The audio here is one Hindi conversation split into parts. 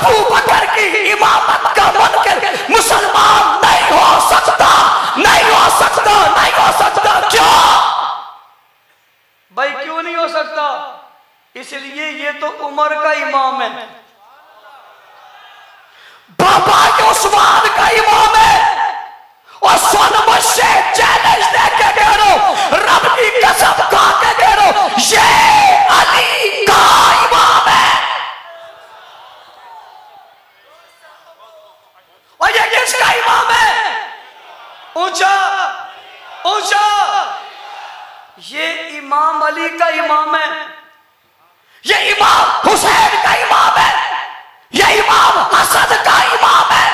अबू बकर की इमामत का मुनकिर मुसलमान नहीं हो सकता, नहीं हो सकता, नहीं हो सकता। क्यों भाई, क्यों नहीं हो सकता? इसलिए ये तो उमर का इमाम है, बाबा के उस्मान का इमाम है। और सुन मुझसे चैलेंज देके कह रहा हूं, रब की कसम खा के कह रहा हूं, ये अली का इमाम है। और ये किसका इमाम है? ऊंचा ऊंचा, ये इमाम अली का इमाम है, ये इमाम हुसैन का इमाम है, ये इमाम हसन का इमाम है,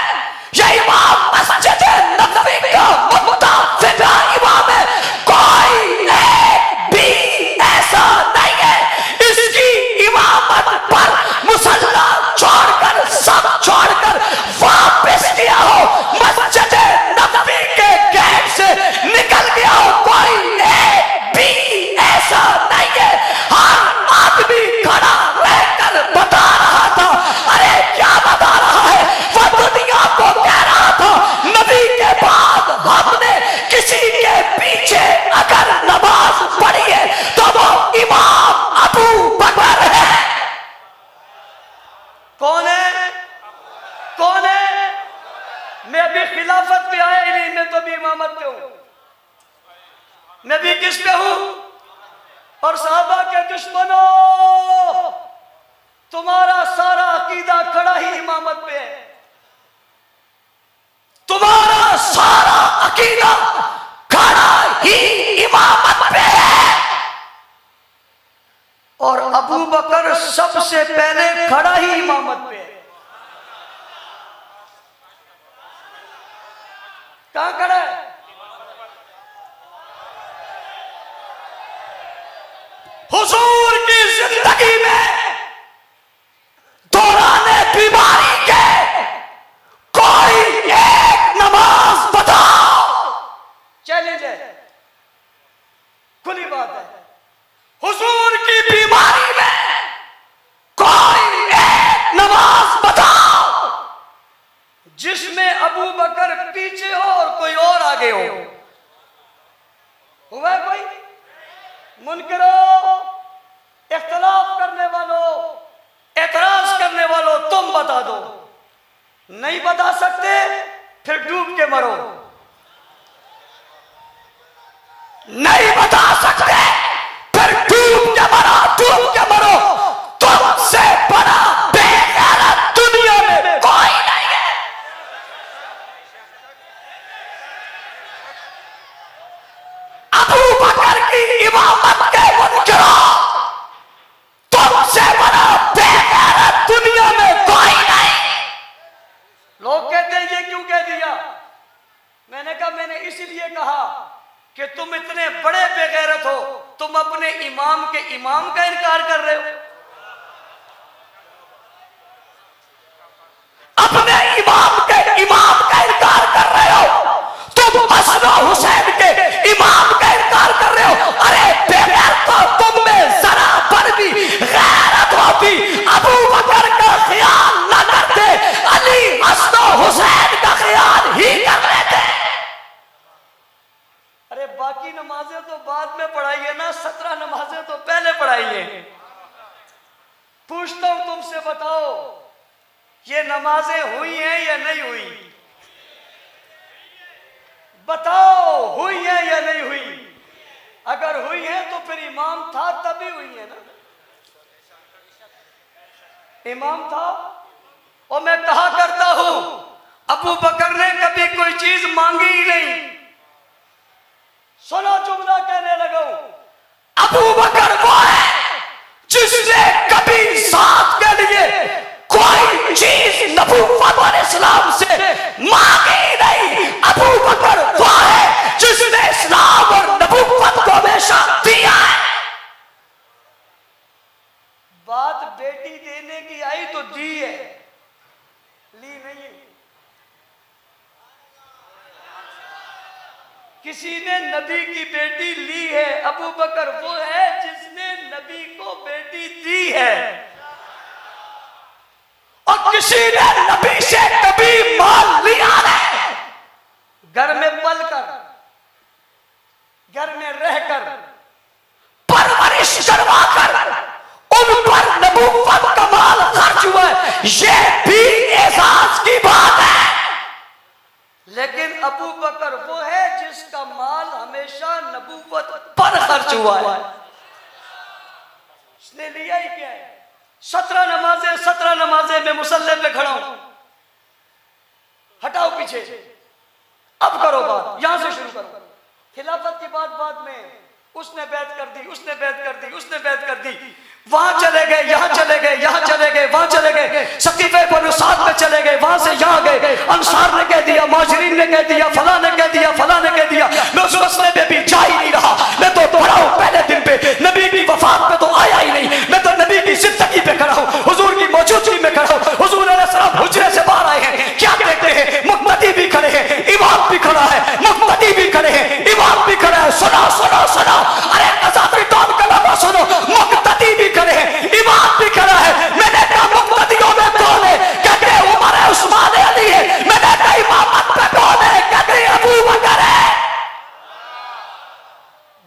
ये इमाम मस्जिद नबवी का मुताफिदा इमाम है। कोई एक भी ऐसा नहीं है इसकी इमामत पर मुसल्ला छोड़कर, सब छोड़कर वापस गया हो, मस्जिद नबवी के गेट से निकल गया हो। कोई एक भी ऐसा नहीं है। हर आदमी खड़ा रहकर बता रहा था, अरे क्या बता रहा है? वो दुनिया को कह रहा था, नबी के बाद हमने किसी के पीछे अगर नमाज पढ़ी है तो वो इमाम अबू बकर है। कौन है? कौन है? मैं अभी खिलाफत पे आया ही नहीं, मैं तो अभी इमामत पे हूं। मैं भी किस पे हूं? और साहबा के दुश्मनों, तुम्हारा सारा अकीदा खड़ा ही इमामत पे है। तुम्हारा सारा अकीदा खड़ा ही इमामत पे है। और अबू बकर सबसे पहले खड़ा ही इमामत पे है। कहां खड़ा है? हुजूर की जिंदगी में दौराने बीमारी के कोई एक नमाज बताओ। चैलेंज है, खुली बात है। हुजूर की बीमारी में कोई एक नमाज बताओ जिसमें अबू बकर पीछे हो और कोई और आगे हो। हुआ है कोई? मुनकरो, इख्तलाफ करने वालों, एतराज करने वालों, तुम बता दो। नहीं बता सकते फिर डूब के मरो। नहीं बता सकते फिर डूब के मरो, डूब के मरो। तुमसे बड़ा बेगैरत दुनिया में कोई नहीं है। अबू बकर की इमामत के मुनकिरों, तुमसे बड़ा बेगैरत दुनिया में कोई नहीं। लोग कहते हैं ये क्यों कह दिया? मैंने कहा मैंने इसीलिए कहा कि तुम इतने बड़े बेगैरत हो, तुम अपने इमाम के इमाम का इनकार कर रहे हो। अपने इमाम के इमाम का इनकार कर रहे हो। तुम हसन हुसैन के इमाम का इनकार कर रहे हो। अरे बेगैरतो, तुम में जरा पर भी गैरत होती, अबू बकर का ख्याल न करते, अली हसन हुसैन का ख्याल ही कर लेते। अरे बाकी नमाजें तो बाद में पढ़ाई है ना, 17 नमाजें तो पहले पढ़ाई है। पूछता हूं तुमसे, बताओ ये नमाजें हुई हैं या नहीं हुई? बताओ हुई है या नहीं हुई? अगर हुई है तो फिर इमाम था तभी हुई है ना। इमाम था। और मैं कहा करता हूं, अबू बकर ने कभी कोई चीज मांगी ही नहीं। सुनो जुमला कहने लगा हूं, अबू बकर वो है जिसने कभी साथ के लिए कोई चीज नबूवत और इस्लाम से मांगी नहीं। अबू बकर वो है जिसने इस्लाम और नबूवत को हमेशा दिया है। बात बेटी देने की आई तो दी है, ली नहीं है। किसी ने नबी की बेटी ली है, अबू बकर वो है जिसने नबी को बेटी दी है। और किसी ने नबी से कभी माल लिया नहीं। घर में पलकर, घर में रहकर, परवरिश करवाकर उन पर नबूवत का माल खर्च हुआ, ये भी एजाज की बात है। लेकिन अबू बकर वो है जिसका माल हमेशा नबूवत पर खर्च हुआ है। इसने लिया ही क्या है? 17 नमाजें मैं मुसल्ले पे खड़ा हूं। हटाओ पीछे, अब करो बात, यहां से शुरू करो। खिलाफत की बात बाद में, उसने बैत कर दी, उसने बैत कर दी, उसने बैत कर दी, वहां चले गए, यहां चले गए, यहां चले गए, वहां चले गए, सकीफे बनु साद में चले गए, वहां से यहां गए, अंसार ने कह दिया, मुहाजिरीन ने कह दिया, फला ने कह दिया, फला ने कह दिया। मैं उस मसले में भी जा ही नहीं रहा। मैं तो पढ़ा हूं पहले दिन पे, नबी की वफात पे तो आया ही नहीं। मैं तो नबी की जिंदगी पे खड़ा हूं, हुजूर की मौजूदगी में खड़ा हूं। हुजूर अलैहिस्सलाम हुजरे से बाहर आए हैं, क्या देखते हैं? मुक्तदी भी खड़े हैं, इमाम भी खड़ा है, मुक्तदी भी खड़े हैं, इमाम भी खड़ा है। सुनो सुनो सुनो, अरे कज़ाफ़ी टॉम कलमा सुनो, मुक्तदी भी खड़े हैं, इमाम भी खड़ा है। मैंने कहा मुक्तदियों में कौन है? कहते उमर है, उस्मान है, अली है। मैंने कहा इमामत पे कौन है? कहते अबू बकर है।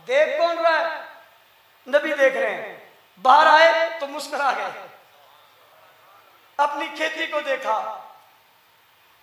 देख कौन रहा है? नबी देख रहे हैं। बाहर आए तो मुस्कुरा गए, अपनी खेती को देखा,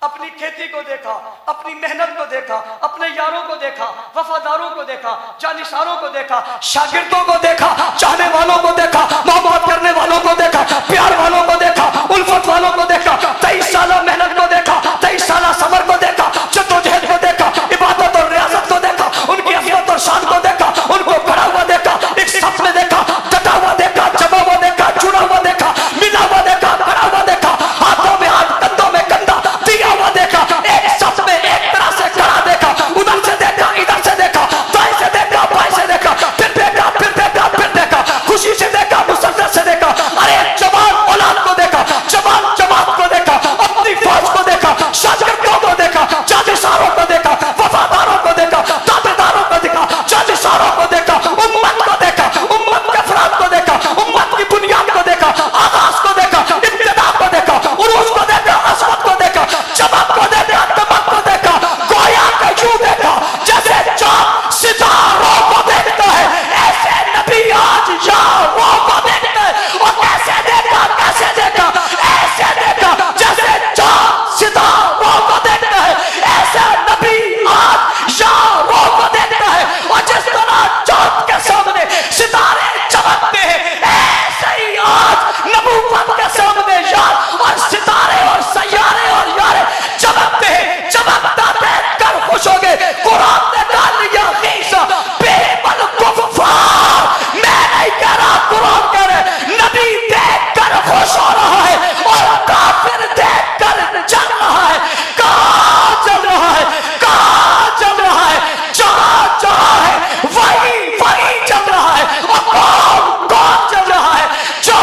अपनी खेती को देखा, अपनी मेहनत को देखा, अपने यारों को देखा, वफादारों को देखा, जानिसारों को देखा, शागिर्दों को देखा, चाहने वालों को देखा, मोहब्बत करने वालों को देखा, प्यार वालों को देखा, उल्फत वालों को देखा, 23 साल मेहनत को देखा, 23 साल सबर को देखा, जद्दोजहद को देखा, इबादत और रियाजत को देखा, उनकी अज़मत और शान को देखा, उनको खड़ा हुआ देखा, एक सफ में देखा, डटा हुआ देखा, जमा हुआ देखा, जुड़ा हुआ देखा, मिला हुआ देखा, खड़ा हुआ देखा, हाथों में हाथ, कंधों में कंधा दिया हुआ देखा, एक सफ में एक तरह से खड़ा देखा, उधर से देखा, इधर से देखा, दाएं से देखा, बाएं से देखा, फिर देखा, फिर देखा, फिर देखा, खुशी से देखा, मुसरत से देखा, अरे जवान औलाद को देखा, जवान जमात को देखा, अपनी फौज को देखा, शागिर्दों को देखा, जानिसारों को देखा, वफादारों को देखा, ताबेदारों को देखा, जानिसारों को देखा, उम्मत को देखा, उम्मत के अफराद को देखा, उम्मत की बुनियाद को देखा, आगाज को देखा, इब्तिदा को देखा, उरूज को देखा, असमत को देखा, चमक को देखा, दमक को देखा, गोया के यूं देखा जैसे चांद सितारों को देखता है, ऐसे नबी आज यारों को देखता है। और कैसे देखा, कैसे देखा? ऐसे देखा जैसे चांद सितारों को देखता है, ऐसा नबी आज यारों को देखता है। और जिस तरह चांद के सामने सितारे चमकते हैं, ऐसे ही आज नबूवत के सामने यार और सितारे और सैयारे और यारे चमकते हैं। चमकता देखकर खुश हो गए। कुरान ने डाल लिया खीसा बेबल कुफ्फार। मैं नहीं कह रहा, कुरान कह रहे, नबी देखकर खुश हो रहा है और काफिर देखकर जल रहा है। कहां चल रहा है? कहां चल रहा है? जहां जहां है वही वही चल रहा है। और कौन कौन चल रहा है? जो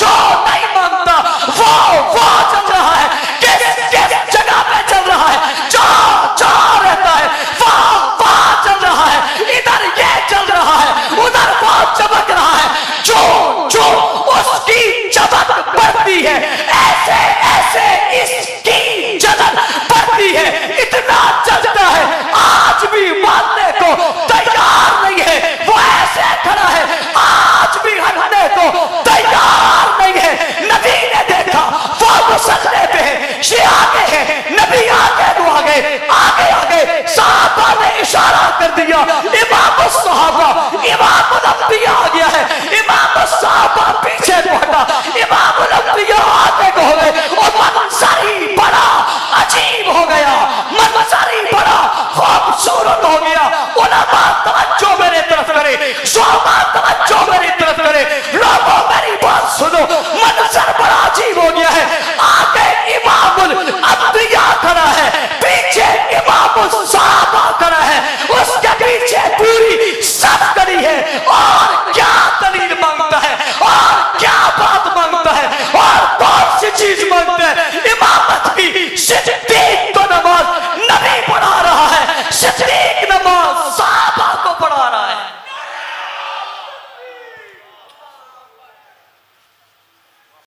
जो नहीं मानता वो चल रहा है। किस किस जगह पे चल रहा है? जहां जहां रहता है वहां चल रहा है। इधर ये चल रहा है, उधर वो चमक रहा है। जो जो उसकी चमक बढ़ती है, ऐसे ऐसे इसकी जलन बढ़ती है। इतना चलता है, आज भी मानने को तैयार नहीं है। वो ऐसे खड़ा है, आज भी हटने को तैयार नहीं है। नबी ने देखा, वो मुसल्ले पे है, ये आगे है, नबी आगे तो आगे आगे आगे। साहबा ने इशारा कर दिया, इमाम सहाबा, इमाम नबी आ गया है। इमाम सहाबा पीछे को हटा, इमाम नबी